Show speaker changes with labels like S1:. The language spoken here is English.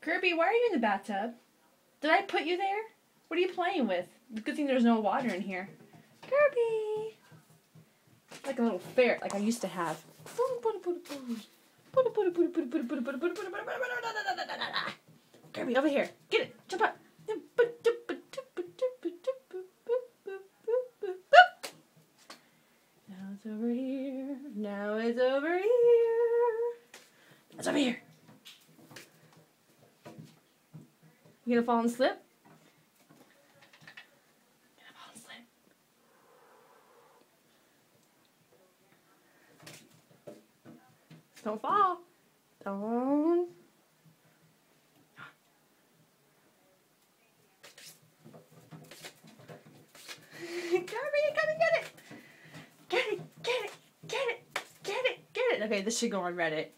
S1: Kirby, why are you in the bathtub? Did I put you there? What are you playing with? Good thing there's no water in here. Kirby! Like a little ferret, like I used to have. Kirby, over here. Get it. Jump up. Now it's over here. Now it's over here. It's over here. You gonna fall and slip? Gonna fall and slip. Don't fall. Don't. Kirby, come and get it. Get it, get it, get it, get it, get it. Okay, this should go on Reddit.